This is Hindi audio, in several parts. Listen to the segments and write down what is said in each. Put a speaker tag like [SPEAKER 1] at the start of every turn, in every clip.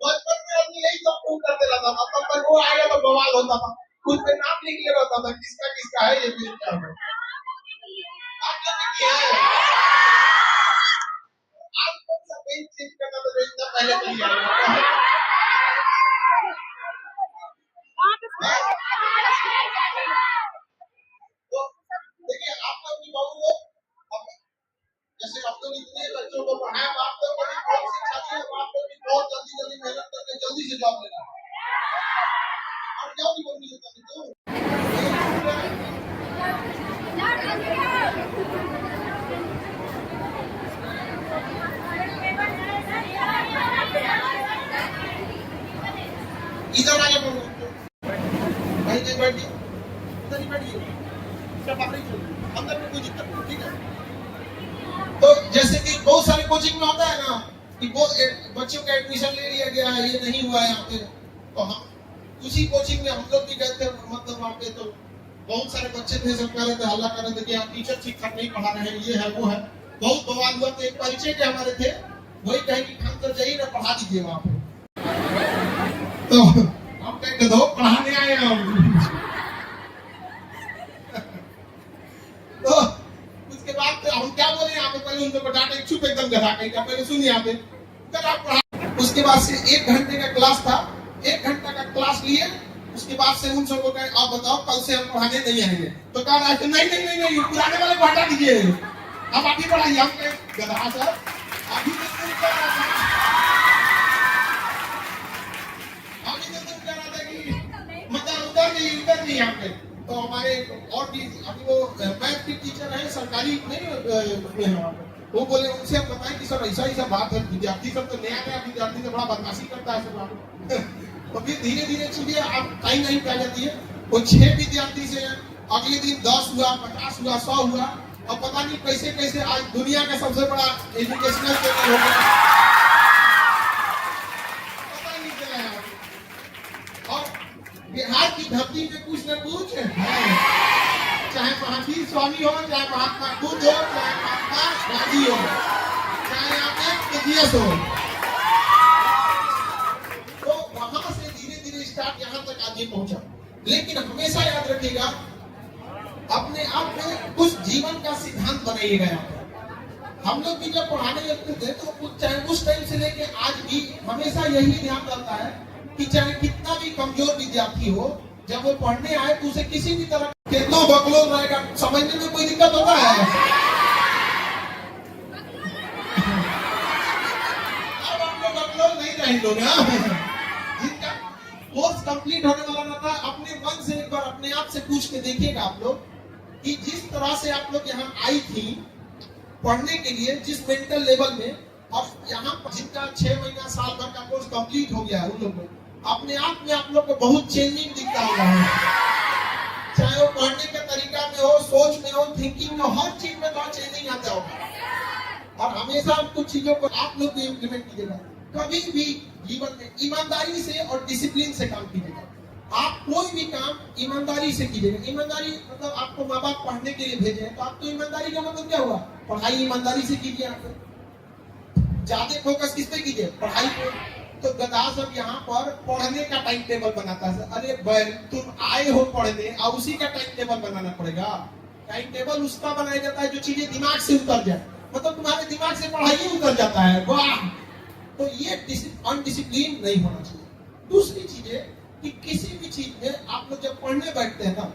[SPEAKER 1] बचपन में आदमी यही सब खूब करते रहता था, तब तक वो आएगा तो बवाल होता था, खुद पे नाम लिख ले रहता था किसका किसका है ये भी क्या है। आप लोग ने किया है? आप कौन सा पेन चेंज करना था जो इतना पहले किया है? तो देखिए आप लोग भी बहू लोग, जैसे आप लोग इतने बच्चों को पढ़ाए, आप लोग बड़ी बहुत शिक्षा दी है, आप लोग भी बहुत जल्दी जल्दी मेहनत करके जल्दी से जॉब लेना है। और क्या भी बोलनी होता है तो इधर आगे बोलो, कहीं नहीं बैठिए, इधर ही बैठिए, सब बाहर ही चलो, अंदर में कोई दिक्कत नहीं, ठीक है। तो जैसे कि बहुत सारे कोचिंग में होता है ना कि वो बच्चों का एडमिशन ले लिया गया है, ये नहीं हुआ है यहाँ पे, तो हम उसी कोचिंग में हम लोग भी गए थे, मतलब वहाँ पे तो बहुत सारे बच्चे थे, सब कह रहे थे, हल्ला कर रहे थे कि आप टीचर ठीक ठाक नहीं पढ़ा रहे हैं, ये है वो है, बहुत बवाल हुआ। तो एक परिचय के हमारे थे, वही कहे कि खान कर जाइए ना, पढ़ा दीजिए वहाँ पे। तो हम कहे दो पढ़ाने आए हम। तो उसके बाद हम क्या बोले यहाँ पे, पहले उनको डांटे, चुप एकदम गधा कहीं का, पहले सुनिए यहाँ पे। उसके बाद से 1 घंटे का क्लास था, 1 घंटा का क्लास लिए, उसके बाद से उन सबको कहे आप बताओ कल से हम पढ़ाने नहीं आएंगे। तो कह रहा है कि नहीं नहीं नहीं नहीं पुराने वाले को हटा दीजिए, अब आप ही पढ़ाइए। हम कहे गधा सर अभी तो तुम कह रहा था, अभी तो तुम कह रहा था कि मतलब उधर नहीं यहाँ पे। तो हमारे और भी अभी वो मैथ की टीचर है, सरकारी नहीं वो बोले उनसे हम बताएं कि सर ऐसा ही सब बात है, विद्यार्थी सब तो नया विद्यार्थी से बड़ा बदमाशी करता है सब। तो फिर धीरे धीरे चीजें आप टाइम नहीं पा जाती है। वो 6 विद्यार्थी से अगले दिन 10 हुआ, 50 हुआ, 100 हुआ, और पता नहीं कैसे कैसे आज दुनिया का सबसे बड़ा एजुकेशनल चैनल हो गया, पता ही नहीं चला है। और बिहार की धरती में कुछ न कुछ है, चाहे महावीर स्वामी हो, चाहे महात्मा बुद्ध हो, चाहे महात्मा गांधी हो, चाहे आप केजीएस हो, तो वहां से धीरे धीरे स्टार्ट यहाँ तक आगे पहुंचा। लेकिन हमेशा याद रखिएगा, अपने आप में कुछ जीवन का सिद्धांत बनाइएगा। यहाँ पर हम लोग भी जब पढ़ाने लगते थे तो चाहे उस टाइम से लेके आज भी हमेशा यही ध्यान रहता है कि चाहे कितना भी कमजोर विद्यार्थी हो, जब वो पढ़ने आए तो उसे किसी भी तरह कितना बकलोल रहेगा, समझने में कोई दिक्कत होता है? अब हम लोग बकलोल नहीं रहेंगे ना। जिनका कोर्स कंप्लीट होने वाला रहता है, अपने मन से एक बार अपने आप से पूछ के देखिएगा आप लोग कि जिस तरह से आप लोग यहाँ आई थी पढ़ने के लिए, जिस मेंटल लेवल में, और यहाँ जिनका 6 महीना साल भर का कोर्स कंप्लीट हो गया है, उन लोगों अपने आप में आप लोग को बहुत चेंजिंग दिखता होगा। चाहे वो पढ़ने के तरीका में हो, सोच में हो, थिंकिंग में, हर चीज में बहुत चेंजिंग आता होगा। और हमेशा कुछ चीजों को आप लोग भी इम्प्लीमेंट कीजिएगा। कभी भी जीवन में ईमानदारी से और डिसिप्लिन से काम कीजिएगा। आप कोई भी काम ईमानदारी से कीजिएगा। ईमानदारी मतलब आपको माँ बाप पढ़ने के लिए भेजे हैं, तो आपको ईमानदारी का मतलब क्या हुआ? पढ़ाई ईमानदारी से कीजिए। आप ज्यादा फोकस किस पे कीजिए? पढ़ाई पे। तो गधा सब यहाँ पर पढ़ने का टाइम टेबल बनाता है। अरे बैल, तुम आए हो पढ़ने और उसी का टाइम टेबल बनाना पड़ेगा। टाइम टेबल उसका बनाया जाता है जो चीजें दिमाग से उतर जाए, मतलब तुम्हारे दिमाग से पढ़ाई उतर जाता है। वाह! तो ये अनडिसिप्लिन नहीं होना चाहिए। दूसरी चीज है कि किसी भी चीज में आप लोग जब पढ़ने बैठते हैं ना,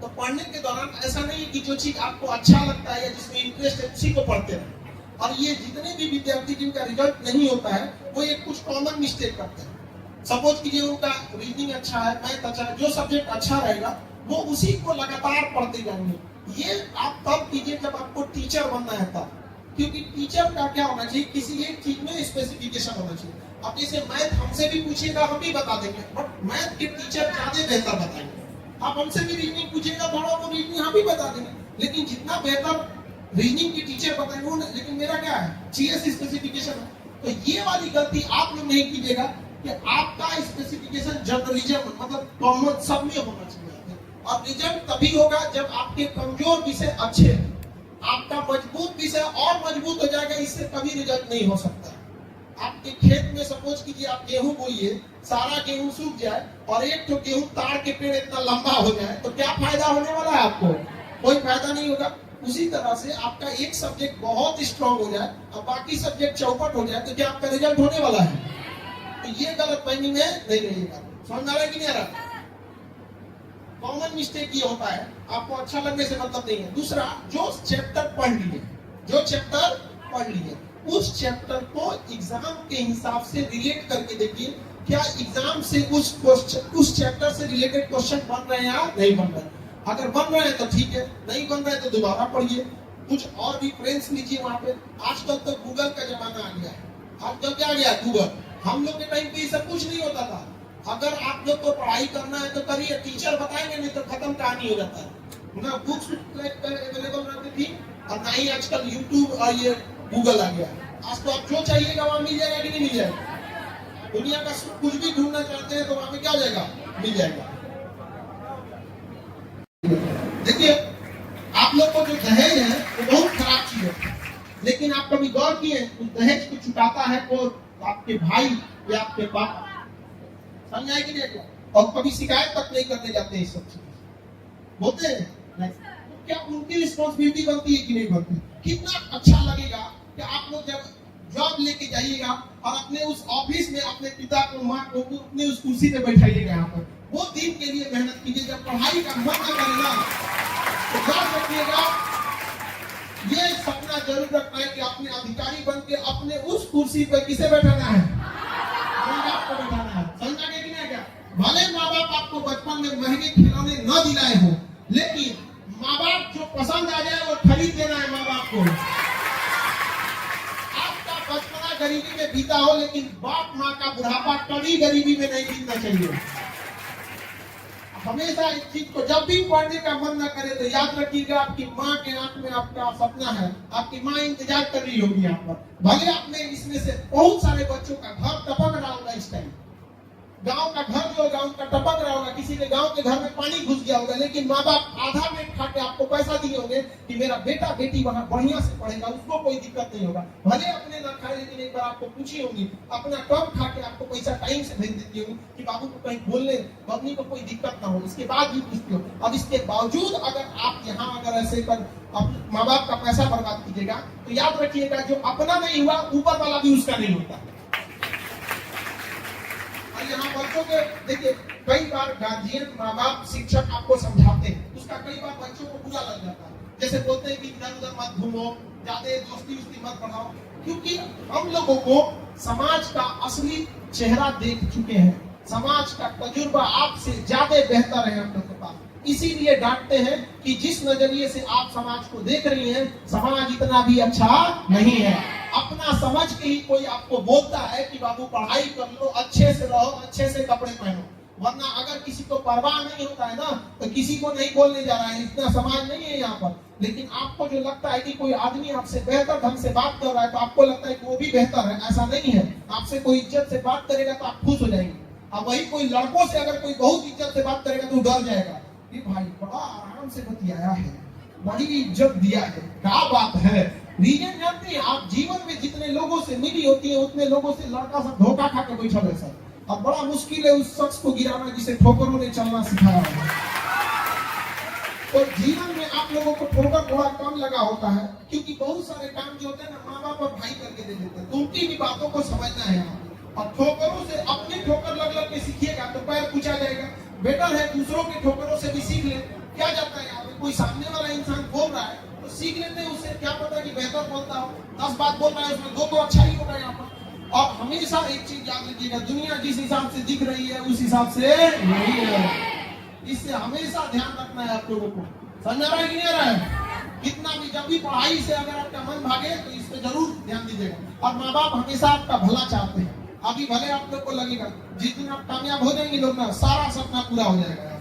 [SPEAKER 1] तो पढ़ने के दौरान ऐसा नहीं है कि जो चीज आपको अच्छा लगता है या जिसमें इंटरेस्ट है उसी को पढ़ते हैं। और ये जितने भी विद्यार्थी जिनका रिजल्ट नहीं होता है, वो ये कुछ कॉमन मिस्टेक करते हैं। सपोज कीजिए उनका रीजनिंग अच्छा है, मैथ अच्छा है, जो सब्जेक्ट अच्छा रहेगा वो उसी को लगातार पढ़ते जाएंगे। ये आप तब कीजिए जब आपको टीचर बनना है तब, क्योंकि टीचर का क्या होना चाहिए, किसी एक चीज में स्पेसिफिकेशन होना चाहिए। अब जैसे मैथ हमसे भी पूछिएगा हम भी बता देंगे, बट मैथ के टीचर ज्यादा बेहतर बताएंगे। आप हमसे भी रीजनिंग पूछिएगा, बड़ों को रीजनिंग हम भी बता देंगे, लेकिन जितना बेहतर रीजनिंग की टीचर बताएंगे वो। लेकिन मेरा क्या है, CS स्पेसिफिकेशन है। तो ये वाली गलती आप लोग नहीं कीजिएगा कि आपका स्पेसिफिकेशन जर्नलिज्म मतलब कॉमन सब में होना चाहिए। और रिजल्ट तभी होगा जब आपके कमजोर विषय अच्छे हैं, आपका मजबूत विषय और मजबूत हो जाएगा, इससे कभी रिजल्ट नहीं हो सकता। आपके खेत में सपोज कीजिए आप गेहूं बोइए, सारा गेहूं सूख जाए और एक तो गेहूं ताड़ के पेड़ इतना लंबा हो जाए तो क्या फायदा होने वाला है आपको? कोई फायदा नहीं होगा। उसी तरह से आपका एक सब्जेक्ट बहुत स्ट्रांग हो जाए और बाकी सब्जेक्ट चौपट हो जाए तो क्या आपका रिजल्ट होने वाला है? तो ये गलतफहमी में नहीं रहिएगा। समझ आ रहा है कि नहीं आ रहा? कॉमन मिस्टेक ये होता है, आपको अच्छा लगने से मतलब नहीं है। दूसरा, जो चैप्टर पढ़ लिए, उस चैप्टर को एग्जाम के हिसाब से रिलेट करके देखिए, क्या एग्जाम से उस चैप्टर से रिलेटेड क्वेश्चन बन रहे हैं या नहीं बन रहे हैं। अगर बन रहे हैं तो ठीक है, नहीं बन रहे हैं तो दोबारा पढ़िए, कुछ और भी फ्रेंड्स लीजिए वहां पे। आजकल तो गूगल का जमाना आ गया है। आजकल क्या आ गया? गूगल। हम लोग के टाइम पे ये सब कुछ नहीं होता था। अगर आप लोग को पढ़ाई करना है तो करिए, टीचर बताएंगे, नहीं तो खत्म कहानी हो जाता है ना। बुक्स अवेलेबल रहती थी और ना ही आजकल यूट्यूब और ये गूगल आ गया। आज तो आप जो चाहिएगा वहां मिल जाएगा कि नहीं मिल जाएगा? दुनिया का कुछ भी ढूंढना चाहते हैं तो वहां पे क्या हो जाएगा? मिल जाएगा। देखिए, आप लोग को जो दहेज है वो बहुत खराब चीज है, लेकिन आप कभी गौर किए उस दहेज को चुकाता है वो आपके भाई या आपके पापा? समझ आए कि नहीं? और कभी शिकायत तक नहीं करने जाते इस सब चीज बोलते हैं नहीं। तो क्या उनकी रिस्पॉन्सिबिलिटी बनती है कि नहीं बनती? कितना अच्छा लगेगा कि आप लोग जब जॉब लेके जाइएगा और अपने उस ऑफिस में अपने पिता को, माँ को अपने उस कुर्सी पे बैठाइएगा। यहाँ पर वो दिन के लिए मेहनत कीजिए। जब पढ़ाई का मन न करेगा तो याद रखिएगा, ये सपना जरूर रखना है कि अपने अधिकारी बन के अपने उस कुर्सी पर किसे बैठाना है? माँ बाप को बैठाना है। समझा कि नहीं? क्या भले माँ बाप आपको बचपन में महंगे खिलौने न दिलाए हो, लेकिन माँ बाप जो पसंद आ जाए वो खरीद देना है माँ बाप को। आपका बचपना गरीबी में बीता हो, लेकिन बाप माँ का बुढ़ापा कभी गरीबी में नहीं बीतना चाहिए। हमेशा इस चीज को जब भी पढ़ने का मन न करे तो याद रखिएगा, आपकी माँ के आंख में आपका सपना है, आपकी माँ इंतजार कर रही होगी यहाँ पर। भले आपने इसमें से बहुत सारे बच्चों का घर टपक रहा होगा इस टाइम, गांव का घर जो होगा उनका टपक रहा होगा, किसी के गांव के घर में पानी घुस गया होगा, लेकिन माँ बाप आधा पेट खा के आपको पैसा दिए होंगे कि मेरा बेटा बेटी वहां बढ़िया से पढ़ेगा, उसको कोई दिक्कत नहीं होगा। भले अपने ना खाए, लेकिन एक बार आपको पूछी होंगी, अपना कम खा के आपको पैसा टाइम से भेज देती होंगी कि बाबू को कहीं बोलने मम्मी को कोई दिक्कत ना हो। इसके बाद भी पूछती हो। अब इसके बावजूद अगर आप यहाँ अगर ऐसे कर माँ बाप का पैसा बर्बाद कीजिएगा तो याद रखिएगा, जो अपना नहीं हुआ ऊपर वाला भी उसका नहीं होता। यहाँ बच्चों के देखिए, कई बार गार्जियन, माँ बाप, शिक्षक आपको समझाते हैं, उसका कई बार बच्चों को बुरा लग जाता है। जैसे बोलते हैं कि इधर उधर मत घूमो, ज्यादा दोस्ती उस्ती मत बढ़ाओ, क्योंकि हम लोगों को समाज का असली चेहरा देख चुके हैं। समाज का तजुर्बा आपसे ज्यादा बेहतर है हम लोग के पास। इसीलिए डांटते हैं कि जिस नजरिए से आप समाज को देख रही हैं, समाज इतना भी अच्छा नहीं है। अपना समझ के ही कोई आपको बोलता है कि बाबू पढ़ाई कर लो, अच्छे से रहो, अच्छे से कपड़े पहनो, वरना अगर किसी को परवाह नहीं होता है ना तो किसी को नहीं बोलने जा रहा है। इतना समाज नहीं है यहाँ पर। लेकिन आपको जो लगता है कि कोई आदमी आपसे बेहतर ढंग से बात कर रहा है तो आपको लगता है कि वो भी बेहतर है, ऐसा नहीं है। आपसे कोई इज्जत से बात करेगा तो आप खुश हो जाएंगे। अब वही कोई लड़कों से अगर कोई बहुत इज्जत से बात करेगा तो डर जाएगा कि भाई बड़ा आराम से बतियाया है, बड़ी इज्जत दिया है, क्या बात है। रीजन जानते हैं, आप जीवन में जितने लोगों से मिली होती है उतने लोगों से लड़का सब धोखा खा के बैठा है सर। अब बड़ा मुश्किल है उस शख्स को गिराना जिसे ठोकरों ने चलना सिखाया है। तो जीवन में आप लोगों को ठोकर थोड़ा कम लगा होता है, क्योंकि बहुत सारे काम जो होते हैं ना माँ बाप और भाई करके दे देते हैं, तो उनकी भी बातों को समझना है। और ठोकरों से अपनी ठोकर लग लग के सीखिएगा तो पैर पूछा जाएगा। बेटर है दूसरों के ठोकरों से भी सीख ले। क्या जाता है यहाँ पे, कोई सामने वाला इंसान बोल रहा है तो सीख लेते हैं उससे, क्या पता कि बेहतर बोलता हो, 10 बात बोल रहा है उसमें 2 तो अच्छा ही होगा यहाँ पर। और हमेशा एक चीज याद रखिएगा, दुनिया जिस हिसाब से दिख रही है उस हिसाब से नहीं है। इससे हमेशा ध्यान रखना है आप लोगों को। समझ रहा है कि नहीं आ रहा है? कितना भी जब भी पढ़ाई से अगर आपका मन भागे तो इस पे जरूर ध्यान दीजिएगा। और माँ बाप हमेशा आपका भला चाहते हैं। अभी भले आप लोग को लगेगा जिस दिन आप कामयाब हो जाएंगे लोग ना, सारा सपना पूरा हो जाएगा।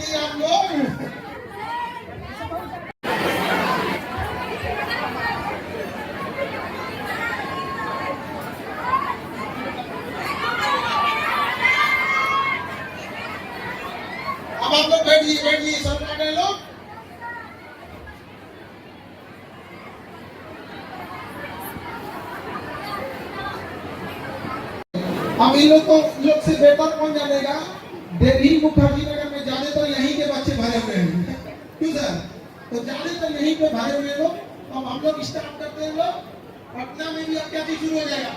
[SPEAKER 1] लिए आप लोग। अब आप लोग बैठ जाइए सब बैठ गए लोग। अब इन लोग से बेहतर कौन जानेगा? दिल्ली मुखर्जी नगर में ज्यादातर यहीं के बच्चे भरे हुए हैं, क्यों सर? तो ज्यादातर यहीं पे भरे हुए लोग। अब हम लोग स्टार्ट करते हैं लोग। पटना में भी अब क्या चीज शुरू हो जाएगा?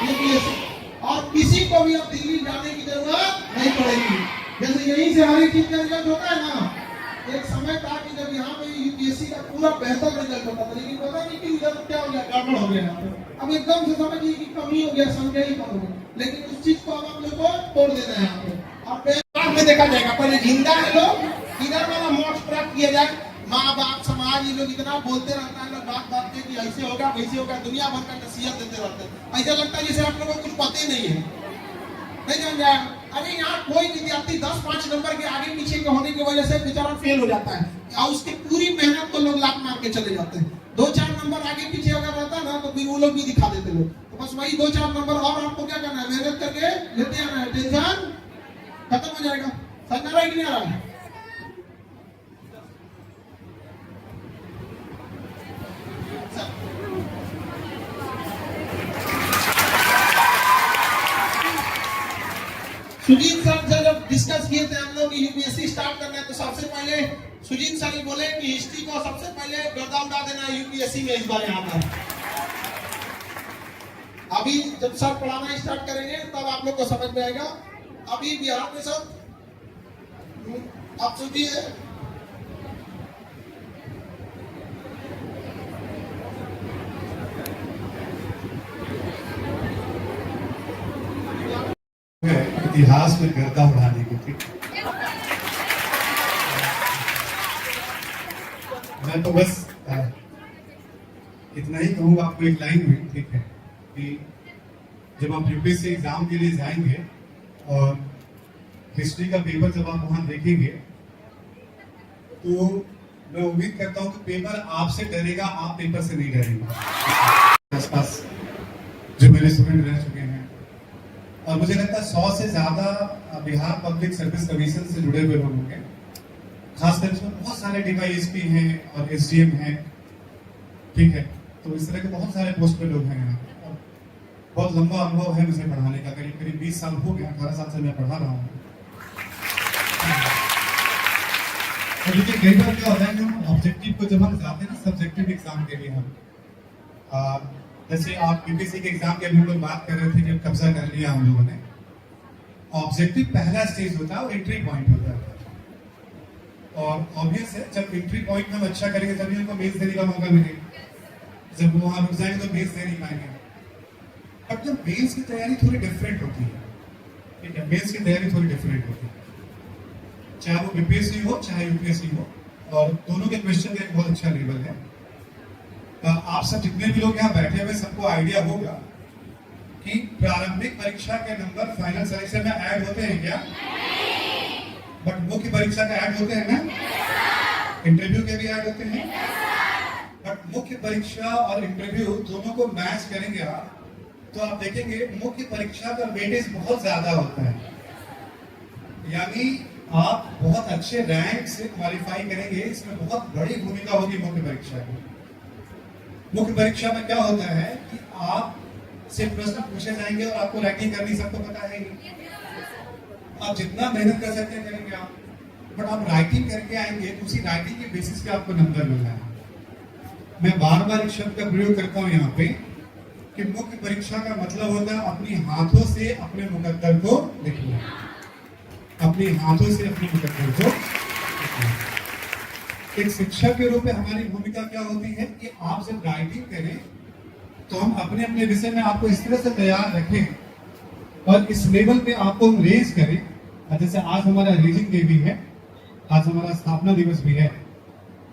[SPEAKER 1] यूपीएससी। और किसी को भी अब दिल्ली जाने की जरूरत नहीं पड़ेगी। जैसे यहीं से हर एक चीज का रिजल्ट होता है ना, एक समय था कि जब यहाँ पे यूपीएससी का पूरा बेहतर रिजल्ट होता था, लेकिन पता नहीं कि इधर क्या हो गया, गड़बड़ हो गया। अब एकदम से समझिए कि कमी हो गया, संख्या ही कम हो गई, लेकिन उस चीज को अब आप लोग को तोड़ देना है यहाँ पे। और बाद में देखा जाएगा, पहले जिंदा है लोग, इधर वाला मोक्ष प्राप्त किया जाए। माँ बाप समाज ये लोग इतना बोलते रहता है, लोग बात बात पे कि ऐसे होगा वैसे होगा, दुनिया भर का नसीहत देते रहते हैं। ऐसा लगता है जैसे आप लोगों को कुछ पता ही नहीं है, नहीं जान जाए। अरे यहाँ कोई विद्यार्थी 10-5 नंबर के आगे पीछे के होने की वजह से बेचारा फेल हो जाता है, और उसकी पूरी मेहनत को लोग लात मार के चले जाते हैं। 2-4 नंबर आगे पीछे अगर रहता ना तो फिर वो लोग भी दिखा देते लोग। तो बस वही 2-4 नंबर और आपको क्या करना है, मेहनत करके लेते आना है, टेंशन खत्म हो जाएगा। समझ रहा है कि नहीं आ रहा है? सुजीत सर से जब डिस्कस किए थे हम लोग यूपीएससी स्टार्ट करना है, तो सबसे पहले सुजीत सर बोले कि हिस्ट्री को सबसे पहले गर्दा उड़ा देना है यूपीएससी में इस बार यहाँ पर। अभी जब सर पढ़ाना स्टार्ट करेंगे तब आप लोग को समझ में आएगा। अभी बिहार में सब आप सुनिए,
[SPEAKER 2] इतिहास में गर्दा उड़ाने की। ठीक, मैं तो बस इतना ही कहूँगा आपको एक लाइन में, ठीक है, कि जब आप यूपीएससी एग्जाम के लिए जाएंगे और हिस्ट्री का पेपर जब आप वहां देखेंगे, तो मैं उम्मीद करता हूँ कि पेपर आपसे डरेगा, आप पेपर से नहीं डरेंगे। आसपास जो मेरे स्टूडेंट रह चुके हैं, और मुझे लगता है 100 से ज्यादा बिहार पब्लिक सर्विस कमीशन से जुड़े हुए लोग होंगे। खासकर इसमें बहुत सारे डीवाईएसपी हैं और एसडीएम हैं, ठीक है। तो इस तरह के बहुत सारे पोस्ट पे लोग हैं यहाँ पे, और बहुत लंबा अनुभव है मुझे पढ़ाने का, करीब करीब 20 साल हो गया, 18 साल से मैं पढ़ा रहा हूँ। तो देखिए कई बार क्या होता है कि हम ऑब्जेक्टिव को जब हम जाते हैं ना सब्जेक्टिव एग्जाम के लिए, हम जैसे आप यूपीएससी के एग्जाम के अभी हम लोग बात कर रहे थे कि कब्जा कर लिया हम लोगों ने। ऑब्जेक्टिव पहला स्टेज होता है और एंट्री पॉइंट होता है, और ऑब्वियस है जब एंट्री पॉइंट हम अच्छा करेंगे तभी हमको मेंस देने का मौका मिलेगा। जब वहां रुक जाएंगे तो मेंस दे नहीं पाएंगे। अब जब मेंस की तैयारी थोड़ी डिफरेंट होती है, ठीक है, मेंस की तैयारी थोड़ी डिफरेंट होती है, चाहे वो बीपीएससी हो चाहे यूपीएससी हो, और दोनों के क्वेश्चन का एक बहुत अच्छा लेवल है। आप सब जितने भी लोग यहाँ बैठे हुए सबको आइडिया होगा कि प्रारंभिक परीक्षा के नंबर फाइनल सिलेक्शन में ऐड होते हैं क्या? बट मुख्य परीक्षा का ऐड होते हैं ना, इंटरव्यू के भी ऐड होते हैं। बट मुख्य परीक्षा और इंटरव्यू दोनों को मैच करेंगे आप, तो आप देखेंगे मुख्य परीक्षा का वेटेज बहुत ज्यादा होता है, यानी आप बहुत अच्छे रैंक से क्वालिफाई करेंगे। इसमें बहुत बड़ी भूमिका होगी मुख्य परीक्षा की। मुख्य परीक्षा में क्या होता है कि आप से प्रश्न पूछे जाएंगे और आपको राइटिंग करनी सबको पता है, आप जितना मेहनत कर सकते हैं करेंगे आप, बट आप राइटिंग करके आएंगे तो उसी राइटिंग के बेसिस पे आपको नंबर मिलना है। मैं बार बार इस शब्द का प्रयोग करता हूँ यहाँ पे कि मुख्य परीक्षा का मतलब होता है अपनी हाथों से अपने मुकद्दर को लिखना, अपने हाथों से अपने मुकद्दर को लिखना। एक शिक्षक के रूप में हमारी भूमिका क्या होती है कि आप जब राइटिंग करें तो हम अपने अपने विषय में आपको इस तरह से तैयार रखें और इस लेवल पे आपको हम रेज करें। जैसे आज हमारा रीडिंग डे भी है, आज हमारा स्थापना दिवस भी है,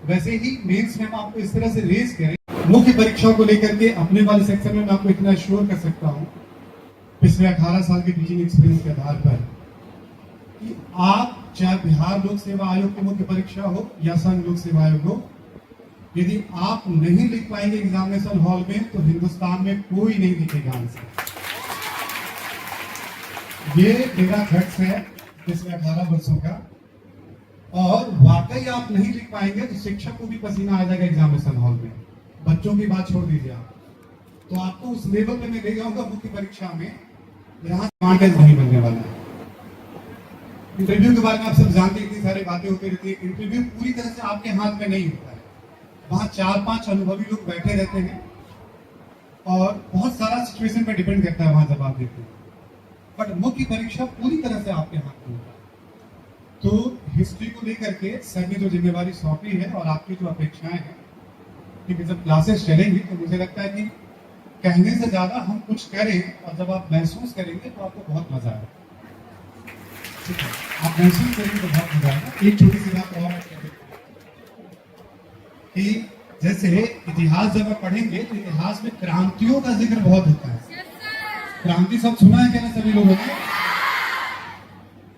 [SPEAKER 2] वैसे ही मेंस में हम आपको इस तरह से रेज करें। मुख्य परीक्षा को लेकर के अपने वाले सेक्शन में मैं आपको इतना श्योर कर सकता हूँ पिछले 18 साल के टीचिंग एक्सपीरियंस के आधार पर कि आप चाहे बिहार लोक सेवा आयोग की मुख्य परीक्षा हो या संघ लोक सेवा आयोग हो, यदि आप नहीं लिख पाएंगे एग्जामिनेशन हॉल में तो हिंदुस्तान में कोई नहीं लिखेगा आंसर। ये मेरा घट्स है जिसमें 18 वर्षों का, और वाकई आप नहीं लिख पाएंगे तो शिक्षक को भी पसीना आ जाएगा एग्जामिनेशन हॉल में। बच्चों की बात छोड़ दीजिए आप, तो आपको उस लेवल पे मैं ले जाऊंगा मुख्य परीक्षा में, यहाँ एडवांटेज नहीं मिलने वाला है। इंटरव्यू के बारे में आप सब जानते हैं, इतनी सारी बातें होती रहती है। इंटरव्यू पूरी तरह से आपके हाथ में नहीं होता है, वहां 4-5 अनुभवी लोग बैठे रहते हैं और बहुत सारा सिचुएशन पे डिपेंड करता है वहां जवाब देते हैं। बट मुख्य परीक्षा पूरी तरह से आपके हाथ में होता है। तो हिस्ट्री को लेकर के सर ने जो जिम्मेवारी सौंपी है और आपकी जो अपेक्षाएं हैं, क्योंकि जब क्लासेस चलेंगी तो मुझे लगता है कि कहने से ज्यादा हम कुछ करें, और जब आप महसूस करेंगे तो आपको बहुत मजा आएगा। ठीक है, आप महसूस करेंगे तो बहुत मजा आएगा। एक छोटी सी बात और कि जैसे इतिहास जब आप पढ़ेंगे तो इतिहास में क्रांतियों का जिक्र बहुत होता है। क्रांति सब सुना है क्या ना सभी लोगों ने?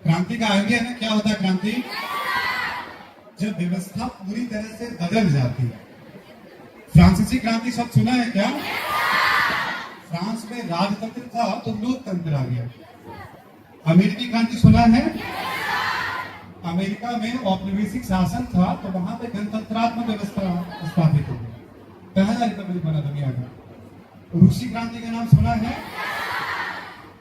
[SPEAKER 2] क्रांति का आइडिया है ना, क्या होता है क्रांति? जब व्यवस्था पूरी तरह से बदल जाती है। फ्रांसीसी क्रांति सब सुना है क्या? फ्रांस में राजतंत्र था तो लोकतंत्र आ गया। अमेरिकी क्रांति सुना है? अमेरिका में औपनिवेशिक शासन था तो वहां पे गणतंत्रात्मक व्यवस्था स्थापित हो गई, पहला रिपब्लिक बना दुनिया का। रूसी क्रांति का नाम सुना है?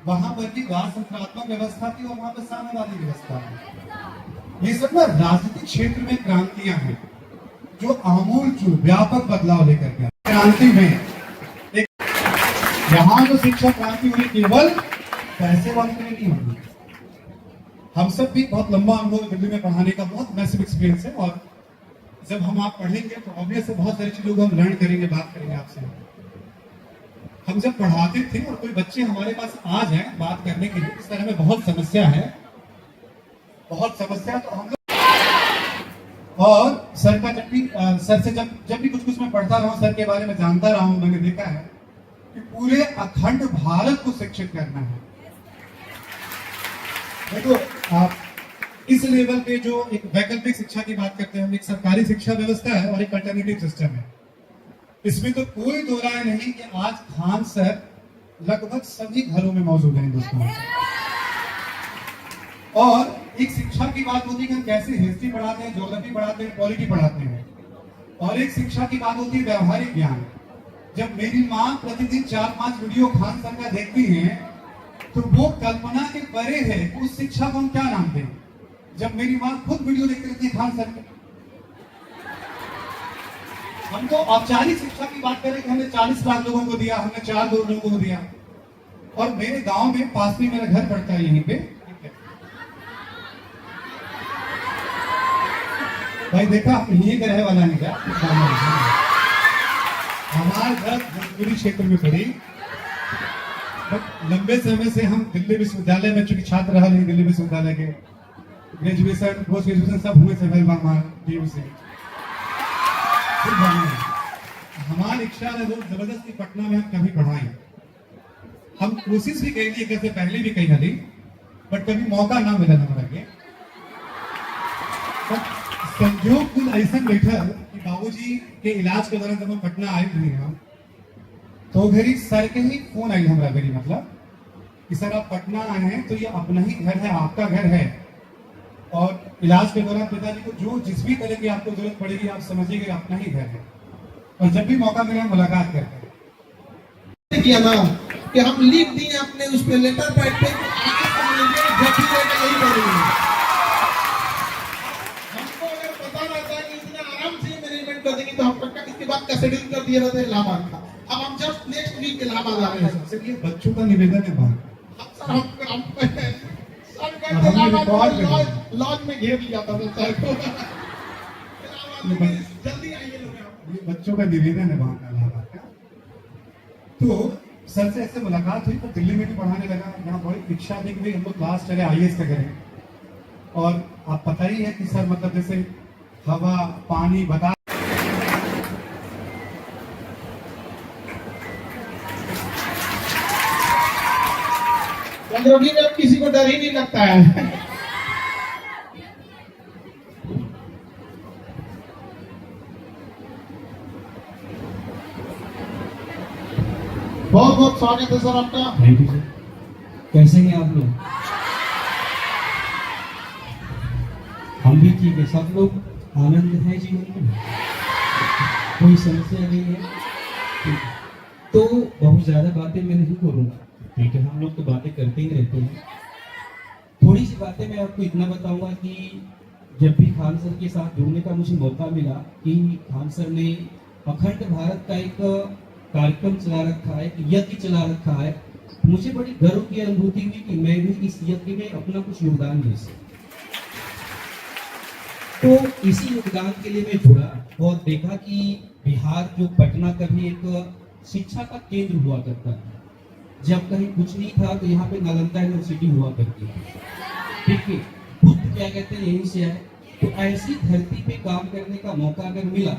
[SPEAKER 2] वहां पर भी राजतंत्रात्मक व्यवस्था थी और वहां पर साम्यवादी व्यवस्था थी। ये सब ना राजनीतिक क्षेत्र में क्रांतियां हैं जो आमूल व्यापक बदलाव लेकर के क्रांति में एक यहाँ जो शिक्षा क्रांति हुई केवल पैसे वाले के लिए नहीं होगी। हम सब भी बहुत लंबा अनुभव दिल्ली में पढ़ाने का, बहुत मैसिव एक्सपीरियंस है, और जब हम आप पढ़ेंगे तो ऑब्वियस है बहुत सारी चीजों को हम लर्न करेंगे, बात करेंगे आपसे। हम जब पढ़ाते थे और कोई बच्चे हमारे पास आ जाए बात करने के लिए, इस तरह में बहुत समस्या है, बहुत समस्या, तो हम लोग, और सर का जब भी सर से जब भी कुछ मैं पढ़ता रहा हूँ, सर के बारे में जानता रहा हूँ, मैंने देखा है कि पूरे अखंड भारत को शिक्षित करना है। देखो आप इस लेवल पे जो एक वैकल्पिक शिक्षा की बात करते हैं, हम एक सरकारी शिक्षा व्यवस्था है और एक अल्टरनेटिव सिस्टम है। इसमें तो कोई दो राय नहीं कि आज खान सर लगभग सभी घरों में मौजूद हैं हिंदुस्तान में। और एक शिक्षा की बात होती है कि हम कैसे हिस्ट्री पढ़ाते हैं, ज्योग्राफी पढ़ाते हैं, पॉलिटी पढ़ाते हैं, और एक शिक्षा की बात होती है व्यवहारिक ज्ञान। जब मेरी माँ प्रतिदिन 4-5 वीडियो खान सर का देखती हैं तो वो कल्पना के परे है, उस शिक्षा को हम क्या नाम दें? जब मेरी माँ खुद वीडियो देखती रहती है खान सर के, हम तो औपचारिक शिक्षा की बात करें कि हमने 40 लाख लोगों को दिया, हमने 4 करोड़ लोगों को दिया, और मेरे गांव में पास में मेरा घर पड़ता है यहीं पे। भाई देखा यही का रहे वाला नहीं क्या? हमारे घर भोजपुरी क्षेत्र में पड़ी, बट लंबे समय से हम दिल्ली विश्वविद्यालय में चूंकि छात्र रहा नहीं, दिल्ली विश्वविद्यालय के ग्रेजुएशन पोस्ट ग्रेजुएशन सब हुए थे DU से। हमारी इच्छा है वो जबरदस्ती पटना में हम कभी पढ़ाएं। हम कोशिश भी कही कैसे पहले भी कही हली, बट कभी मौका ना मिला हमारा के। संयोग कुल ऐसा बैठा कि बाबूजी के इलाज के दौरान जब हम पटना आए थे हम, तो घरी सर के ही फोन आई हमारा घरी, मतलब कि सर आप पटना आए हैं तो ये अपना ही घर है, आपका घर है, और इलाज के दौरान पिताजी को जो जिस भी तरह की आपको जरूरत पड़ेगी आप समझिएगा अपना ही घर है, और जब भी मौका मिले मुलाकात करते हैं।
[SPEAKER 1] किया ना कि हम लिख दिए अपने उस पे लेटर पैड पे, आगे समझिए जब भी यही करेंगे। हमको अगर पता रहता है कि इतना आराम से मैनेजमेंट कर देंगे तो हम पक्का इसके बाद का शेड्यूल कर दिए रहते हैं इलाहाबाद का। अब हम जस्ट नेक्स्ट वीक इलाहाबाद आ रहे हैं।
[SPEAKER 2] सर ये बच्चों का निवेदन है बाहर,
[SPEAKER 1] लॉज में घेर लिया था सर को। जल्दी आइए लोग,
[SPEAKER 2] ये बच्चों का निवेदन है वहां का इलाहाबाद का। तो सर से ऐसे मुलाकात हुई तो दिल्ली में भी पढ़ाने लगा, यहाँ बड़ी इच्छा थी कि हम लोग क्लास चले IAS का करें, और आप पता ही है कि सर मतलब जैसे हवा पानी बता
[SPEAKER 1] चंद्रोगी में किसी को डर ही नहीं लगता है। बहुत बहुत स्वागत है सर आपका।
[SPEAKER 3] Thank you sir. कैसे हैं आप लोग? हम भी ठीक है। सब लोग आनंद है जीवन में, कोई समस्या नहीं है। ठीक है। तो बहुत ज्यादा बातें मैं नहीं करूँगा, ठीक है? हम लोग तो बातें करते ही रहते हैं। थोड़ी सी बातें मैं आपको इतना बताऊंगा कि जब भी खान सर के साथ जुड़ने का मुझे मौका मिला कि खान सर ने अखंड भारत का एक कार्यक्रम चला रखा है, एक यज्ञ चला रखा है, मुझे बड़ी गर्व की अनुभूति हुई कि मैं भी इस यज्ञ में अपना कुछ योगदान दे सकूं। तो इसी योगदान के लिए मैं जुड़ा और देखा कि बिहार जो पटना का भी एक शिक्षा का केंद्र हुआ करता है। जब कहीं कुछ नहीं था तो यहाँ पे नालंदा यूनिवर्सिटी हुआ करती थी, ठीक है? बुद्ध क्या कहते हैं, यहीं से आए। तो ऐसी धरती पे काम करने का मौका अगर मिला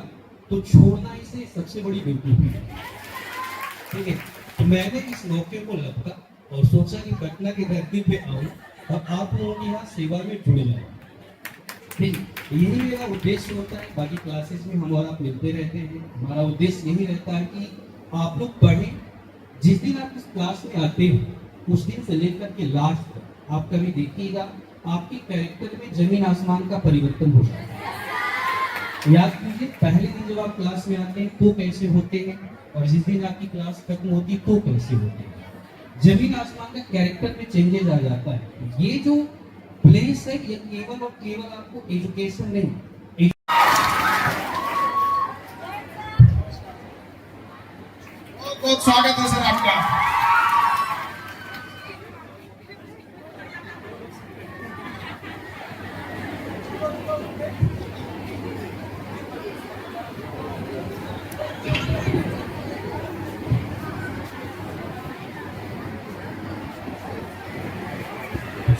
[SPEAKER 3] तो छोड़ना इसे सबसे बड़ी बेवकूफी है, ठीक है? तो मैंने इस मौके को लपका और सोचा कि पटना की धरती पे आऊं और आप लोगों की यहाँ सेवा में जुड़ जाऊं, ठीक है? यही मेरा उद्देश्य होता है। बाकी क्लासेस में हम और आप मिलते रहते हैं। हमारा उद्देश्य यही रहता है कि आप लोग पढ़ें। जिस दिन आप इस क्लास में आते हो उस दिन से लेकर के लास्ट तक आप कभी देखिएगा आपके कैरेक्टर में जमीन आसमान का परिवर्तन हो जाएगा। याद कीजिए, पहले दिन जब आप क्लास में आते हैं तो कैसे होते हैं और जिस दिन आपकी क्लास खत्म होती है तो कैसे होते हैं। जमीन आसमान का कैरेक्टर में चेंजेस आ जाता है। ये जो प्लेस है ये केवल और केवल आपको एजुकेशन नहीं,
[SPEAKER 1] बहुत बहुत स्वागत है सर आपका।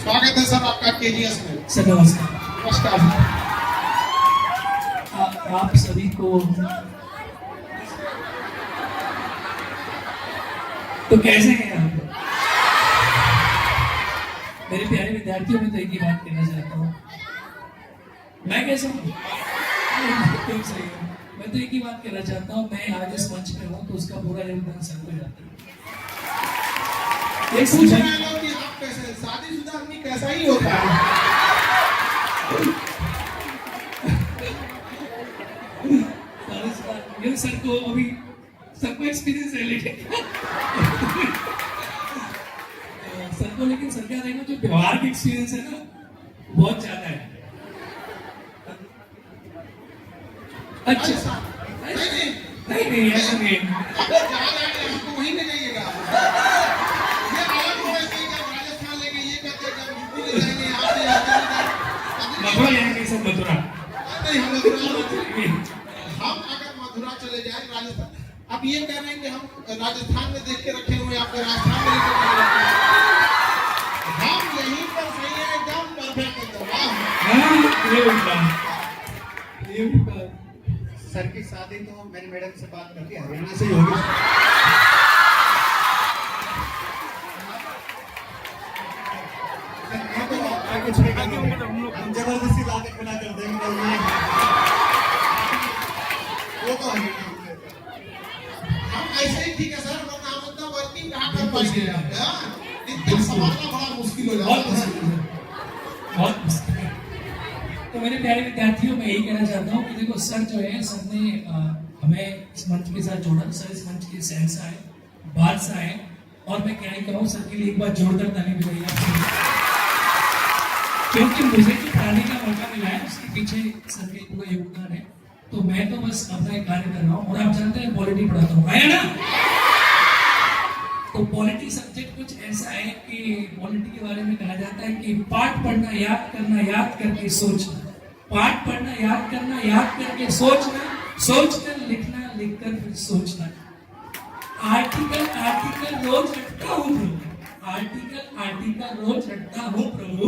[SPEAKER 1] स्वागत है सर आपका केजीएस में।
[SPEAKER 4] सर नमस्कार।
[SPEAKER 1] नमस्कार।
[SPEAKER 4] आप सभी को तो कैसे हैं आप? मेरे प्यारे विद्यार्थियों में तो एक ही बात कहना चाहता हूँ, मैं कैसा हूँ? एकदम सही हूँ। मैं तो एक ही बात कहना चाहता हूँ, मैं आज इस मंच पे हूँ तो उसका पूरा योगदान सर को जाता है। एक
[SPEAKER 1] पूछ
[SPEAKER 4] समझा
[SPEAKER 1] रहे लोग कि आप कैसे, शादीशुदा आदमी कैसा ही होता है।
[SPEAKER 4] ये सर को अभी सबको एक्सपीरियंस है, लेकिन सर को, लेकिन सर क्या रहेगा, जो व्यवहार का एक्सपीरियंस है ना बहुत ज्यादा है। अच्छा
[SPEAKER 1] नहीं
[SPEAKER 4] नहीं ऐसा नहीं है।
[SPEAKER 1] आप जहाँ जाएंगे हमको वहीं ले जाइएगा। ये अलग हो गया कि जब राजस्थान ले गए ये कहते हैं, जब यूपी ले जाएंगे यहाँ से
[SPEAKER 4] मथुरा जाएंगे सब, मथुरा
[SPEAKER 1] नहीं, हम अगर मथुरा चले जाए राजस्थान, आप ये कह रहे हैं कि हम राजस्थान में देख के रखे हुए आपको राजस्थान में लेकर चले जाते हैं। हम यहीं पर सही है, एकदम परफेक्ट एकदम।
[SPEAKER 4] ये भी बात।
[SPEAKER 2] सर की शादी तो मैंने मैडम से बात करके हरियाणा से ही होगी। कुछ नहीं करना, हम जबरदस्ती लाके खड़ा कर देंगे। वो तो है।
[SPEAKER 1] हम ऐसे ही ठीक है सर, वरना हम इतना वर्किंग कहाँ कर पाएंगे आप? इतना संभालना बड़ा मुश्किल हो
[SPEAKER 4] बहुत
[SPEAKER 1] जाता है।
[SPEAKER 4] मुश्किल है, बहुत मुश्किल है। तो मेरे प्यारे विद्यार्थियों, मैं यही कहना चाहता हूँ कि देखो सर जो है, सर ने हमें इस मंच के साथ जोड़ा। सर इस मंच के शहंशाह है, बादशाह है, और मैं क्या ही कहूँ, सर के लिए एक बार जोरदार ताली बजाइए आप, क्योंकि मुझे जो पढ़ाने का मौका मिला है उसके पीछे सर का पूरा योगदान है। तो मैं तो बस अपना एक कार्य कर रहा हूँ, और आप जानते हैं पॉलिटी पढ़ाता हूँ, है ना? तो पॉलिटी सब्जेक्ट कुछ ऐसा है कि पॉलिटी के बारे में कहा जाता है कि पाठ पढ़ना, याद करना, याद करके सोचना। पाठ पढ़ना, याद करना, याद करके सोचना, सोचकर लिखना, लिखकर फिर सोचना। आर्टिकल रोज रटता हूँ प्रभु, आर्टिकल रोज रटता हूँ प्रभु,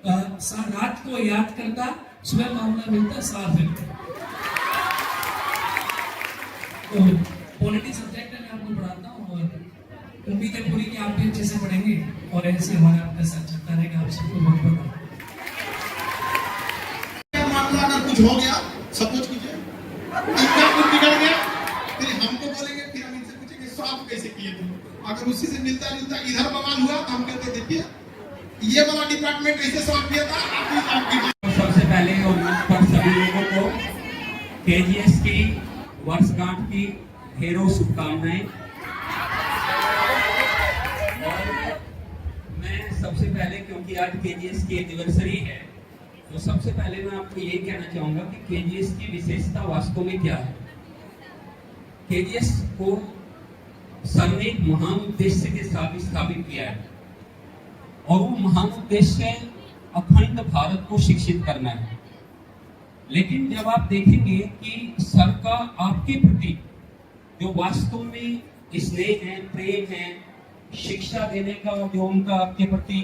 [SPEAKER 4] रात को याद करता, सुबह मामला मिलता साफ है। तो पॉलिटी सब्जेक्ट है, मैं आपको पढ़ाता हूँ, और उम्मीद है पूरी कि आप भी अच्छे से पढ़ेंगे और ऐसे हमारा आपका साथ चलता रहेगा। आप सबको बहुत बहुत
[SPEAKER 1] मामला अगर कुछ हो गया, सपोज कीजिए इनका कुछ बिगड़ गया, फिर हमको बोलेंगे, फिर हम इनसे पूछेंगे सॉल्व कैसे किए थे। अगर उसी से मिलता जुलता इधर बवाल हुआ तो हम कहते देखिए ये वाला डिपार्टमेंट कैसे सॉल्व किया था आपकी।
[SPEAKER 3] सबसे पहले और पर सभी लोगों को केजीएस की वर्षगांठ की ढेरों शुभकामनाएं। और मैं सबसे पहले, क्योंकि आज केजीएस की एनिवर्सरी है, तो सबसे पहले मैं आपको ये कहना चाहूंगा कि केजीएस की विशेषता वास्तव में क्या है। केजीएस को सर ने एक महान उद्देश्य के साथ स्थापित किया है, और वो महान उद्देश्य अखंड भारत को शिक्षित करना है। लेकिन जब आप देखेंगे कि सर का आपके प्रति जो वास्तव में स्नेह है, प्रेम है, शिक्षा देने का जो उनका आपके प्रति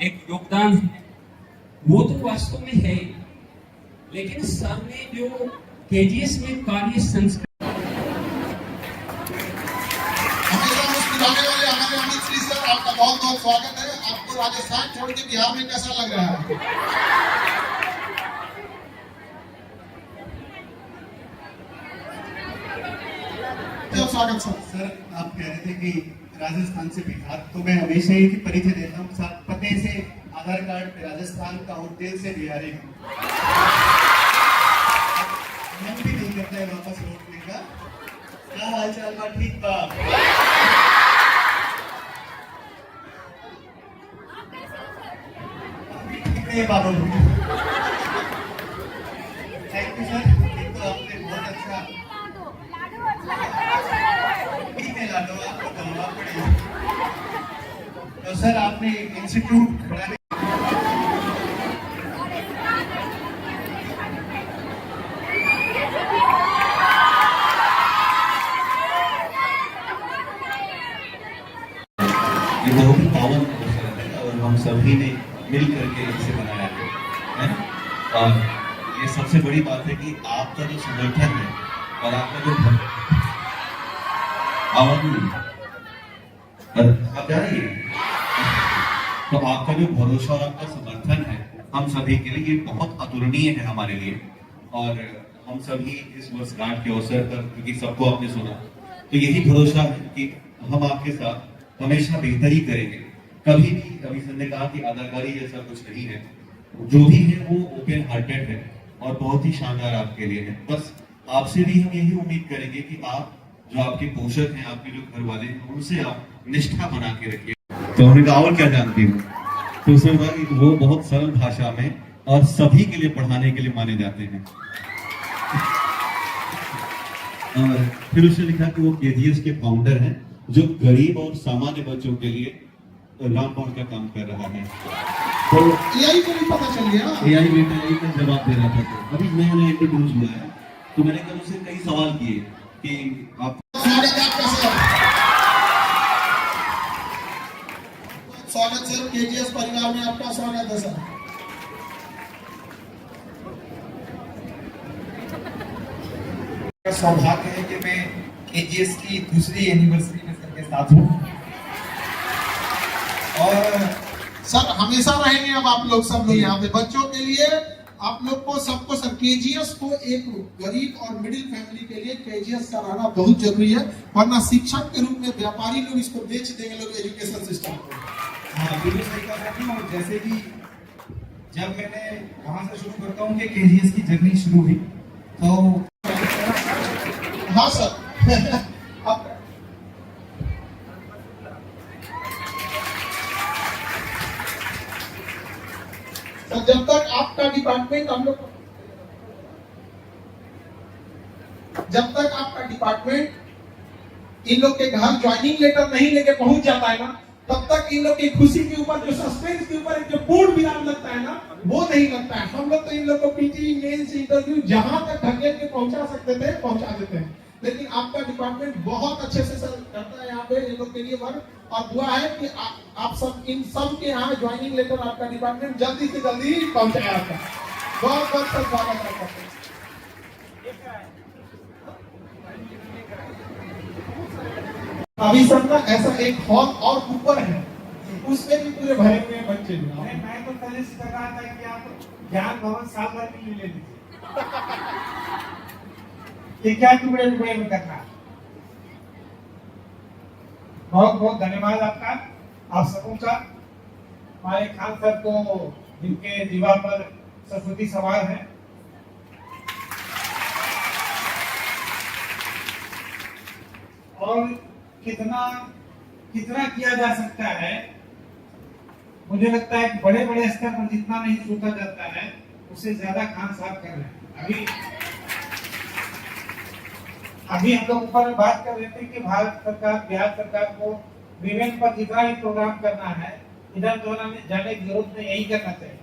[SPEAKER 3] एक योगदान है, वो तो वास्तव में है। लेकिन सर ने जो केजीएस में कार्य संस्कृति
[SPEAKER 1] हमारे अमित श्री सर, आपका बहुत बहुत स्वागत है। आपको राजस्थान छोड़ के बिहार में कैसा लग रहा है? तो स्वागत सर।
[SPEAKER 2] सर आप कह रहे थे कि राजस्थान से बिहार, तो मैं हमेशा ही परिचय देता हूँ साथ पते से आधार कार्ड पे राजस्थान का और दिल से बिहारी हूँ। मन भी नहीं करता है वापस लौटने का। क्या हाल चाल बा? ठीक बा? कितने बारों थैंक यू सर। एक तो आपने बहुत अच्छा लाडो आपको दमवा पड़ेगा। तो सर आपने इंस्टीट्यूट बनाने
[SPEAKER 5] ये बहुत ही पावन अवसर है और हम सभी ने मिल करके इसे बनाया है ना। और ये सबसे बड़ी बात है कि आपका जो संगठन है और आपका जो आप जा रही है, तो आपका जो भरोसा और आपका समर्थन है हम सभी के लिए बहुत अतुलनीय है हमारे लिए। और हम सभी इस वर्षगांठ के अवसर पर, क्योंकि सबको आपने सुना, तो यही भरोसा है कि हम आपके साथ हमेशा बेहतरी करेंगे। कभी भी रवि सर ने कहा कि अदाकारी जैसा कुछ नहीं है, जो भी है वो ओपन हार्टेड है और बहुत ही शानदार आपके लिए है। बस आपसे भी हम यही उम्मीद करेंगे कि आप जो आपके पोषक हैं, आपके जो घर वाले हैं, उनसे आप निष्ठा बना के रखिए। तो हमने कहा और क्या जानती हूँ, तो उसने कहा कि वो बहुत सरल भाषा में और सभी के लिए पढ़ाने के लिए माने जाते हैं। और फिर उसने लिखा कि वो केजीएस के फाउंडर हैं, जो गरीब और सामान्य बच्चों के लिए रामबाण का काम कर रहा है। तो
[SPEAKER 1] यही को भी पता चल गया।
[SPEAKER 5] एआई बेटा यही का जवाब दे रहा था। तो अभी मैंने इंट्रोड्यूस हुआ है, तो मैंने कल उससे कई सवाल किए कि आप
[SPEAKER 1] स्वागत है आपका सर। स्वागत सर, केजीएस परिवार में आपका स्वागत है सर।
[SPEAKER 6] सौभाग्य है कि मैं केजीएस की दूसरी एनिवर्सरी में सर के साथ हूँ। और
[SPEAKER 1] सर हमेशा रहेंगे अब आप लोग सब लोग यहाँ पे बच्चों के लिए। आप लोग को सबको सर केजीएस को एक गरीब और मिडिल फैमिली के लिए केजीएस का रहना बहुत जरूरी है, वरना शिक्षक के रूप में व्यापारी लोग इसको बेच देंगे लोग एजुकेशन सिस्टम को।
[SPEAKER 6] हाँ बिल्कुल सही कहा आपने। और जैसे कि जब मैंने वहाँ से शुरू करता हूँ कि केजीएस की जर्नी शुरू हुई, तो
[SPEAKER 1] हाँ सर। अब जब तक आपका डिपार्टमेंट हम लोग जब तक आपका डिपार्टमेंट इन लोग के घर ज्वाइनिंग लेटर नहीं लेके पहुंच जाता है ना, तब तक इन लोग की खुशी के ऊपर, जो सस्पेंस के ऊपर एक जो पूर्ण विराम लगता है ना, वो नहीं लगता है। हम लोग तो इन लोग को पीटी, मेंस, इंटरव्यू जहां तक ढकेल के पहुंचा सकते थे पहुंचा देते हैं। लेकिन आपका डिपार्टमेंट बहुत अच्छे से सर करता है यहाँ पे इन लोग के लिए वर्क। और दुआ है कि आप सब इन सब के यहाँ ज्वाइनिंग लेटर आपका डिपार्टमेंट जल्दी से जल्दी पहुंचाया आपका। बहुत बहुत सर स्वागत है। अभी सर ना ऐसा एक हॉल और ऊपर है, उसमें भी पूरे भरे हुए हैं बच्चे।
[SPEAKER 6] मैं तो पहले से कहा था कि आप ज्ञान भवन साल भर के लिए ले लीजिए। ये क्या टुकड़े टुकड़े में करना है? बहुत बहुत धन्यवाद आपका, आप सबों का। हमारे खान सर को जिनके जीवा पर सरस्वती सवार है, और कितना कितना किया जा सकता है, मुझे लगता है बड़े बड़े स्तर पर जितना नहीं सोचा जाता है उससे ज्यादा खान साहब कर रहे हैं। अभी हम लोग ऊपर में बात कर रहे थे कि भारत सरकार, बिहार सरकार को विमेन पर जितना ही प्रोग्राम करना है, इधर तो जाने की जरूरत नहीं, यही करना चाहिए।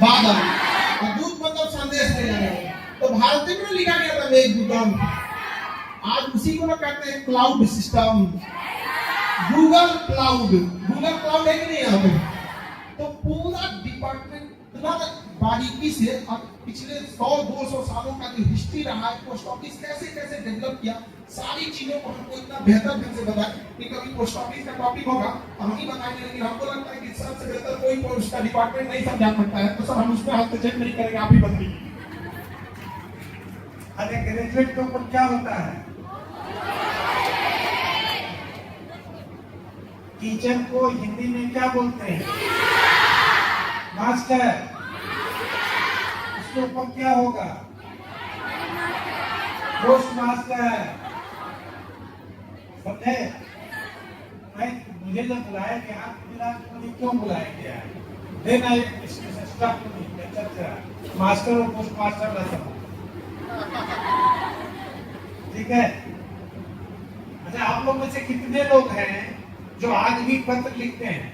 [SPEAKER 1] बादल और दूध मतलब संदेश दे रहे हैं। तो भारतीय में लिखा गया था मेघदूतम, आज उसी को ना कहते हैं क्लाउड सिस्टम, गूगल क्लाउड है कि नहीं यहाँ पे? तो पूरा डिपार्टमेंट बारीकी से अब पिछले 100-200 सालों का जो हिस्ट्री रहा है, पोस्ट ऑफिस कैसे कैसे डेवलप किया, सारी चीजों को हमको इतना बेहतर ढंग से बताया कि कभी पोस्ट ऑफिस का टॉपिक होगा तो हम ही बताएंगे, लेकिन हमको लगता है कि सबसे बेहतर कोई पोस्ट का डिपार्टमेंट नहीं समझा सकता है, तो सर हम उसमें हस्तक्षेप नहीं करेंगे, आप ही बताइए।
[SPEAKER 6] अरे ग्रेजुएट के ऊपर क्या होता है? टीचर को हिंदी में क्या बोलते हैं? मास्टर। उसके ऊपर क्या होगा? Post master. समझे? मुझे जब बुलाया गया, मुझे क्यों बुलाया गया? देना मास्टर और पोस्ट मास्टर ना समझ, ठीक है? अच्छा, आप लोग में से कितने लोग हैं जो आज भी पत्र लिखते हैं?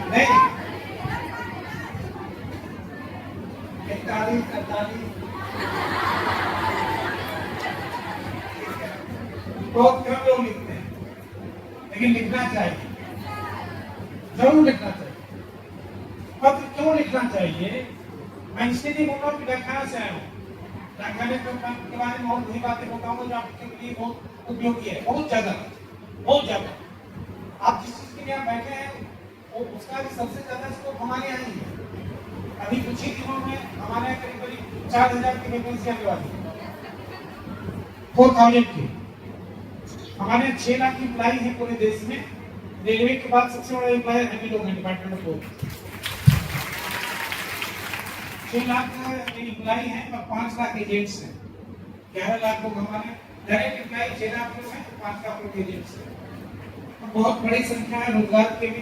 [SPEAKER 6] नहीं, 41, 48 बहुत कम लोग लिखते हैं, लेकिन लिखना चाहिए, जरूर लिखना चाहिए। पत्र क्यों लिखना चाहिए? मैं इसलिए नहीं बोल रहा हूँ कि डाकखाना से आया हूँ, डाकखाने के बारे में बहुत बुरी बातें बताऊंगा जो आपके लिए बहुत उपयोगी है, बहुत ज्यादा। आप जिस चीज के लिए बैठे हैं वो उसका भी सबसे ज्यादा स्कोप हमारे यहाँ ही है। अभी कुछ ही दिनों में हमारे यहाँ करीब 4000 की वैकेंसी आने वाली है, 4000 की। हमारे यहाँ 6 लाख की एम्प्लॉय है पूरे देश में। रेलवे के बाद सबसे बड़ा एम्प्लॉयर हम ही लोग हैं, डिपार्टमेंट ऑफ 6 लाख एम्प्लॉय हैं और 5 लाख एजेंट्स हैं। 11 लाख लोग हमारे डायरेक्ट एम्प्लॉय, 6 लाख लोग हैं, 5 लाख लोग एजेंट्स हैं। तो बहुत बड़ी संख्या है रोजगार के भी,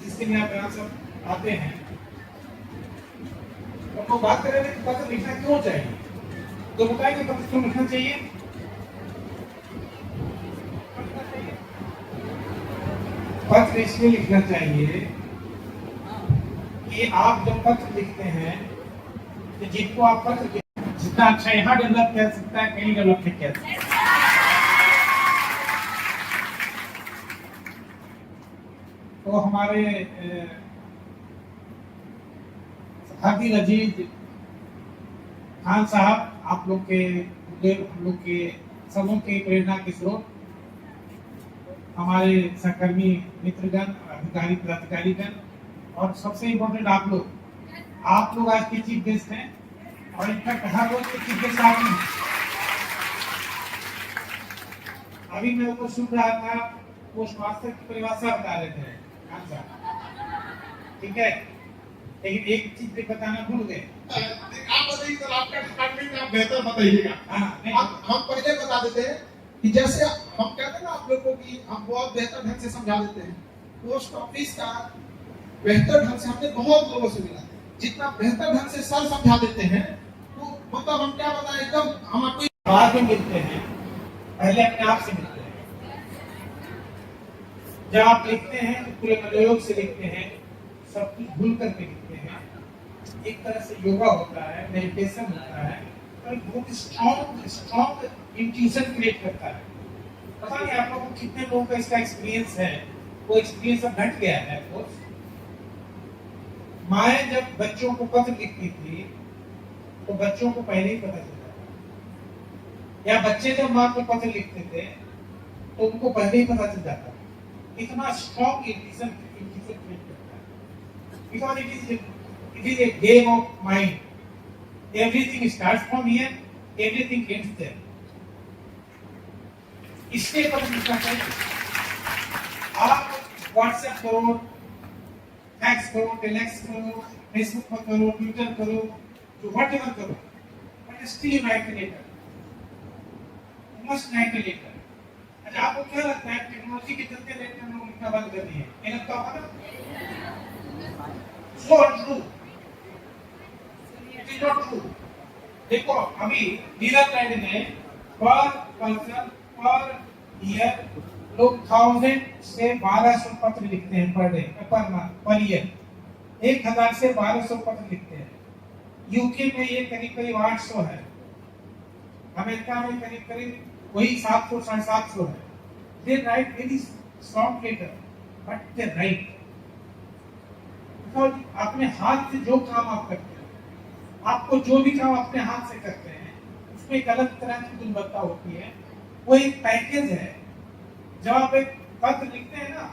[SPEAKER 6] जिसके लिए आप यहाँ सब आते हैं। तो बात कर रहे थे कि पत्र लिखना क्यों चाहिए, तो बताएंगे पत्र क्यों लिखना चाहिए? पत्र इसलिए लिखना चाहिए कि आप जब पत्र लिखते हैं तो जिनको आप पत्र जितना अच्छा यहाँ डेवलप कर सकता है, कहीं डेवलप नहीं कर सकता। तो हमारे हाफिज अजीज खान साहब, आप लोग के हम लोग के सबों के प्रेरणा के स्रोत, हमारे सहकर्मी मित्रगण, अधिकारी पदाधिकारीगण, और सबसे इम्पोर्टेंट आप लोग आज के चीफ गेस्ट हैं, और इनफैक्ट हर रोज के चीफ गेस्ट आप हैं। अभी मैं ऊपर सुन रहा था, पोस्ट मास्टर की परिभाषा बता रहे थे खान साहब, ठीक है, लेकिन एक चीज भी बताना भूल गए।
[SPEAKER 1] आप बताइए सर, आपका डिपार्टमेंट में आप बेहतर बताइएगा। हम पहले बता देते हैं कि जैसे हम कहते हैं ना आप लोगों को कि हम बहुत बेहतर ढंग से समझा देते हैं। पोस्ट ऑफिस का बेहतर ढंग से हमने बहुत लोगों से मिला, जितना बेहतर ढंग से सर समझा देते हैं, तो मतलब हम क्या बताएं, एकदम हम आपको
[SPEAKER 6] बाद में मिलते हैं, पहले अपने आप से मिलते हैं। जब आप लिखते हैं तो पूरे मनोयोग से लिखते हैं, सब कुछ भूल करके लिखते हैं। एक तरह से योगा होता है, मेडिटेशन होता है, और बहुत स्ट्रॉन्ग इंट्यूशन क्रिएट करता है। पता नहीं आप लोगों को कितने लोगों का इसका एक्सपीरियंस है, वो एक्सपीरियंस अब घट गया है। माएँ जब बच्चों को पत्र लिखती थी तो बच्चों को पहले ही पता चलता था, या बच्चे जब माँ को पत्र लिखते थे तो उनको पहले ही पता चल जाता था। इतना स्ट्रॉन्ग इंट्यूशन क्रिएट करता है, because it is It is a game of mind. Everything starts from here, everything ends there. इसके पर लिखना चाहिए। आप व्हाट्सएप करो, फैक्स करो, टेलेक्स करो, फेसबुक पर करो, ट्विटर करो, जो व्हाटएवर करो, but still you write letter. You must write letter. अच्छा, आपको क्या लगता है टेक्नोलॉजी के चलते लेटर लोग लिखना बंद कर दिए? ये लगता होगा ना? So true. It is not true. देखो अभी नीदरलैंड में पर पर्सन पर ईयर लोग 1000 से 1200 पत्र लिखते हैं पर डे, पर ईयर 1000 से 1200 पत्र लिखते हैं। यूके में ये करीब 800 है, अमेरिका में करीब वही 700 750 है। They write very short letter, but they write because अपने हाथ से जो काम आप करते हैं, आपको जो भी काम अपने हाथ से करते हैं उसमें एक अलग तरह की गुणवत्ता होती है। वो एक पैकेज है। जब आप एक पत्र लिखते हैं ना,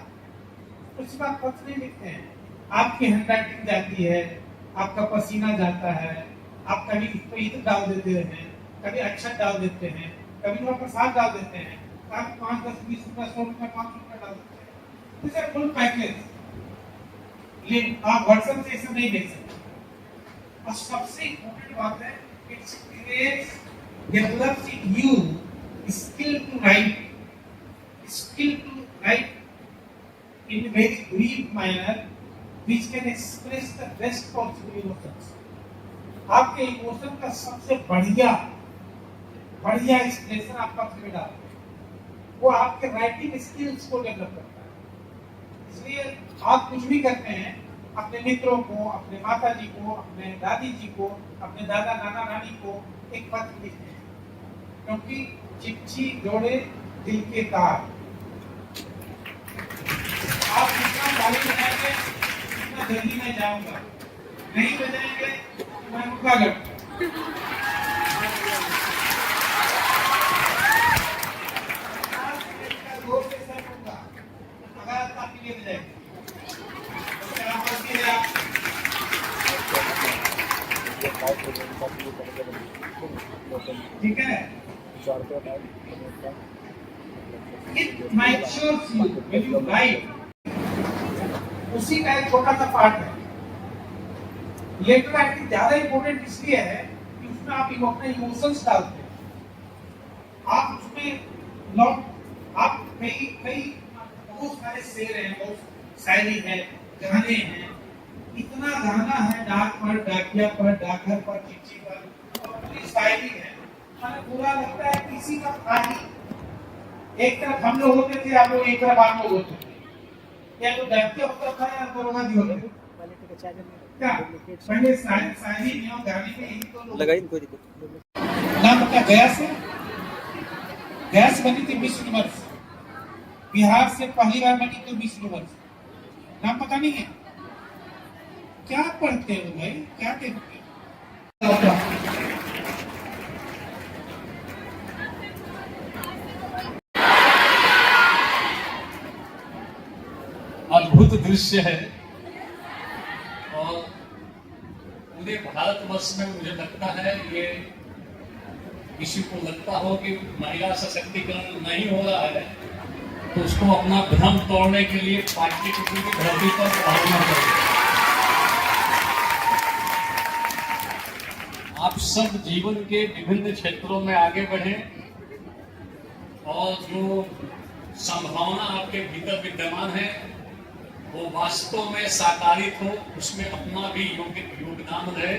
[SPEAKER 6] उसके बाद पत्र नहीं लिखते हैं, आपकी हैंडराइटिंग जाती है, आपका पसीना जाता है, आप कभी इत्र डाल देते हैं, कभी अक्षर डाल देते हैं, कभी थोड़ा प्रसाद डाल देते हैं, आप 5, 10, 20 रुपया, 100 रुपया, 500 रुपया डाल देते हैं। This is full package. लेकिन आप व्हाट्सएप से ऐसा नहीं देख सकते। और सबसे इम्पोर्टेंट बात है, it's creates develops in you skill to write in a very brief manner which can express the best possible emotions. आपके इमोशन का सबसे बढ़िया एक्सप्रेशन आप पत्र में डालते हैं, वो आपके राइटिंग स्किल्स को डेवलप करता है। इसलिए आप कुछ भी करते हैं, अपने मित्रों को, अपने माता जी को, अपने दादी जी को, अपने दादा नाना नानी को एक पत्र लिखते हैं, क्योंकि चिट्ठी जोड़े दिल के तार। आप जितना ताली बजाएंगे उतना जल्दी मैं जाऊंगा, नहीं बजाएंगे मैं रुका लगूंगा। अगर आपके लिए बजाएंगे ठीक है। It matures you when you write. उसी का एक छोटा सा पार्ट है। लेटर राइटिंग ज्यादा इंपॉर्टेंट इसलिए है कि उसमें आप अपने इमोशंस डालते हैं। आप उसमें आप कई बहुत सारे शेर हैं, बहुत शायरी है, गाने हैं, इतना गाना है, डाक पर, डाकिया पर, डाकघर पर, चिट्ठी पर, पूरी शायरी है। हमें बुरा लगता है किसी का कहानी। एक तरफ हम लोग होते थे, आप लोग एक तरफ आप लोग होते थे, या तो डरते होता था या कोरोना जी होते थे। क्या पहले शायरी में और गाने में यही तो लोग लगाई, कोई दिक्कत नाम क्या गैस बनी थी मिस यूनिवर्स, बिहार से पहली बार बनी तो मिस यूनिवर्स। नाम पता नहीं है? क्या पढ़ते हो भाई, क्या देखते हो?
[SPEAKER 7] अद्भुत दृश्य है और पूरे भारतवर्ष में मुझे लगता है ये किसी को लगता हो कि महिला सशक्तिकरण नहीं हो रहा है तो उसको अपना भ्रम तोड़ने के लिए पाटलिपुत्र की धरती पर भावना करें। आप सब जीवन के विभिन्न क्षेत्रों में आगे बढ़ें और जो संभावना आपके भीतर विद्यमान है वो वास्तव में साकारित हो, उसमें अपना भी योगदान रहे।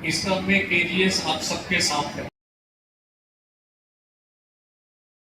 [SPEAKER 7] इस सब में केजीएस आप सबके साथ है।